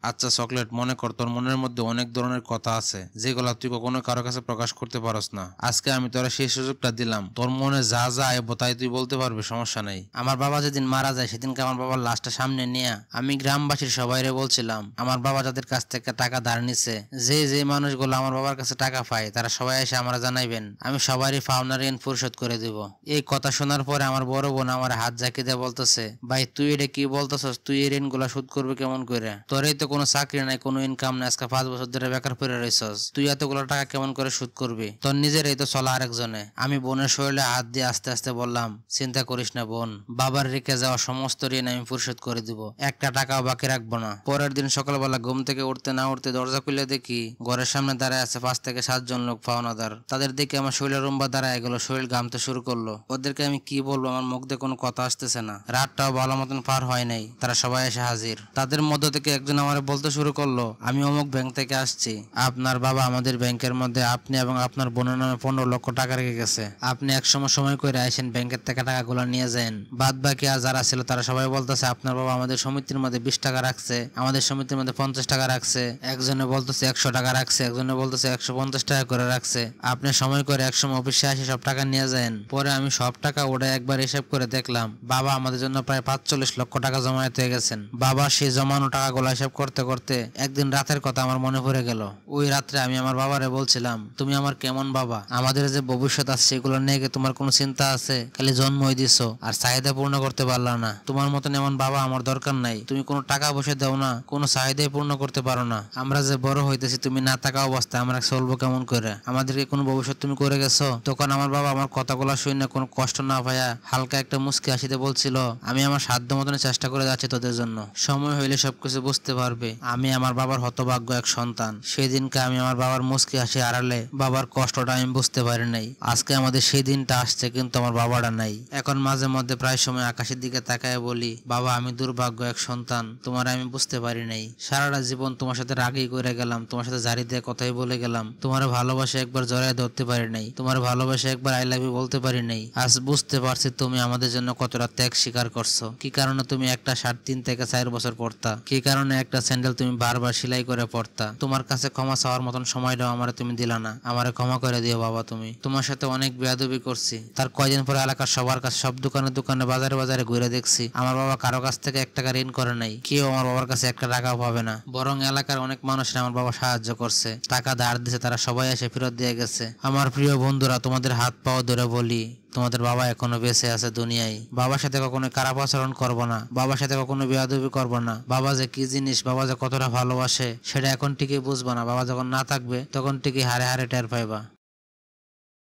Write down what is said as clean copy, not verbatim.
আচ্ছা চকলেট, মনে কর তোর মনের মধ্যে অনেক ধরনের কথা আছে যেগুলা তুই কখনো কারো কাছে প্রকাশ করতে পারস না। আজকে আমি তোরা সেই সুযোগটা দিলাম, তোর মনে যা যা আইব তাই তুই বলতে পারবি, সমস্যা নেই। আমার বাবা যেদিন মারা যায় সেদিনকে আমার বাবার লাশটা সামনে নিয়ে আমি গ্রামবাসীর সবাইরে বলছিলাম আমার বাবা যাদের কাছ থেকে টাকা ধার নিছে, যে মানুষগুলো আমার বাবার কাছে টাকা পায় তারা সবাই এসে আমরা জানাইবেন, আমি সবারই পাওনা ঋণ পরিশোধ করে দিব। এই কথা শোনার পরে আমার বড় বোন আমার হাত ঝাঁকি দিয়ে বলতেছে, ভাই তুই এটা কি বলতেছস? তুই এই ঋণগুলা শোধ করবি কেমন করে? তোরই তো কোনো চাকরি নাই, কোনো ইনকাম নাই, আজকে 5 বছর ধরে বেকার পড়ে রইছস, তুই এতগুলো টাকা কেমন করে শোধ করবি? তোর নিজেরই তো চলা আরেকজনে। আমি বোনের শরীরে হাত দিয়ে আস্তে আস্তে বললাম, চিন্তা করিস না বোন, বাবার রেখে যাওয়া সমস্ত ঋণ আমি পরিশোধ করে দিব, একটা টাকাও বাকি রাখবো না। পরের দিন সকালবেলা ঘুম থেকে উঠতে না উঠতে দরজা খুলে দেখি ঘরের সামনে দাঁড়ায় আছে 5 থেকে 7 জন লোক পাওনাদার। তাদের দেখে আমার শরীরের রুম্বা দাঁড়ায় গেল, শরীর ঘামতে শুরু করলো। ওদেরকে আমি কি বলবো, আমার মুখ দিয়ে কোনো কথা আসতেছে না। রাতটাও ভালো মতন পার হয় নাই, তারা সবাই এসে হাজির। তাদের মধ্য থেকে একজন আমার বলতে শুরু করলো, আমি অমুক ব্যাংক থেকে আসছি, আপনার বাবা আমাদের ব্যাংকের মধ্যে আপনি এবং আপনার বোনের নামে 15 লক্ষ টাকা রেখে গেছে, আপনি এক সময় করে আসেন ব্যাংকের থেকে টাকাগুলো নিয়ে যান। বাদ বাকি আর যারা ছিল তারা সবাই বলতেছে আপনার বাবা আমাদের সমিতির মধ্যে 20 টাকা রাখছে, আমাদের সমিতির মধ্যে 50 টাকা রাখছে, একজনে বলতেছে 100 টাকা রাখছে, একজনে বলতেছে 150 টাকা করে রাখছে, আপনি সময় করে একসময় অফিসে আসে সব টাকা নিয়ে যান। পরে আমি সব টাকা ওটা একবার হিসাব করে দেখলাম, বাবা আমাদের জন্য প্রায় 45 লক্ষ টাকা জমায়েত হয়ে গেছেন। বাবা সেই জমানো টাকাগুলো হিসাব করতে করতে একদিন রাতের কথা আমার মনে পড়ে গেল। ওই রাত্রে আমি আমার বাবারে বলছিলাম, তুমি আমার কেমন বাবা, আমাদের যে ভবিষ্যৎ আছে সেগুলো নিয়ে কি তোমার কোনো চিন্তা আছে? খালি জন্মই দিছো আর চাহিদা পূর্ণ করতে পারলা না। তোমার মতন এমন বাবা আমার দরকার নাই। তুমি কোনো টাকা পয়সা দাও না, কোনো চাহিদাই পূর্ণ করতে পারো না। আমরা যে বড় হইতেছি তুমি না থাকা অবস্থায় আমরা চলবো কেমন করে? আমাদেরকে কোনো ভবিষ্যৎ তুমি করে গেছো? তখন আমার বাবা আমার কথাগুলো শুনে কোনো কষ্ট না পাইয়া হালকা একটা মুস্কি হাসিতে বলছিল, আমি আমার সাধ্য মতন চেষ্টা করে যাচ্ছি তোদের জন্য, সময় হইলে সবকিছু বুঝতে পারবে। আমি আমার বাবার হতভাগ্য এক সন্তান। সেদিনকে আমি আমার বাবার মুস্কি হাসি আড়ালে বাবার কষ্টটা আমি বুঝতে পারি নাই। আজকে আমাদের সেই দিনটা আসছে কিন্তু আমার বাবাটা নাই। এখন মাঝে মধ্যে প্রায় সময় আকাশের দিকে তাকায় বলি, বাবা আমি দুর্ভাগ্য এক সন্তান, তোমার আমি বুঝতে পারি নাই। সারাটা জীবন তোমার সাথে রাগই করে গেলাম, তোমার সাথে জারি দিয়ে কথাই বলে গেলাম, তোমার ভালোবাসা একবার জড়ায় ধরতে পারি নাই, তোমার ভালোবাসা একবার আই লাভ ইউ বলতে পারি নাই। আজ বুঝতে পারছি তুমি আমাদের জন্য কতটা ত্যাগ স্বীকার করছো, কি কারণে তুমি একটা শার্ট 3 থেকে 4 বছর পরতা, কি কারণে একটা স্যান্ডেল তুমি বারবার সেলাই করে পরতা। তোমার কাছে ক্ষমা চাওয়ার মতন সময়টাও আমারে তুমি দিলা না, আমারে ক্ষমা করে দিও বাবা। তুমি তোমার সাথে অনেক বেয়াদবি করছি। তার কয়দিন পরে এলাকার সবার কাছে সব দোকানে দোকানে বাজারে বাজারে ঘুরে দেখছি আমার বাবা কারো কাছ থেকে 1 টাকা ঋণ করে নাই, কেউ আমার বাবার কাছে 1 টাকাও পাবে না। বরং এলাকার অনেক মানুষরা আমার বাবা সাহায্য করছে, টাকা ধার দিছে, তারা সবাই এসে ফেরত দিয়ে গেছে। আমার প্রিয় বন্ধুরা, তোমাদের হাত পাও ধরে বলি, তোমাদের বাবা এখনো বেঁচে আছে দুনিয়ায়। বাবার সাথে কখনো খারাপ আচরণ করবো না, বাবার সাথে কখনো বেয়াদবি করবো না। বাবা যে কি জিনিস, বাবা যে কতটা ভালোবাসে সেটা এখন ঠিকই বুঝবো না, বাবা যখন না থাকবে তখন ঠিকই হারে হারে টের পাইবা।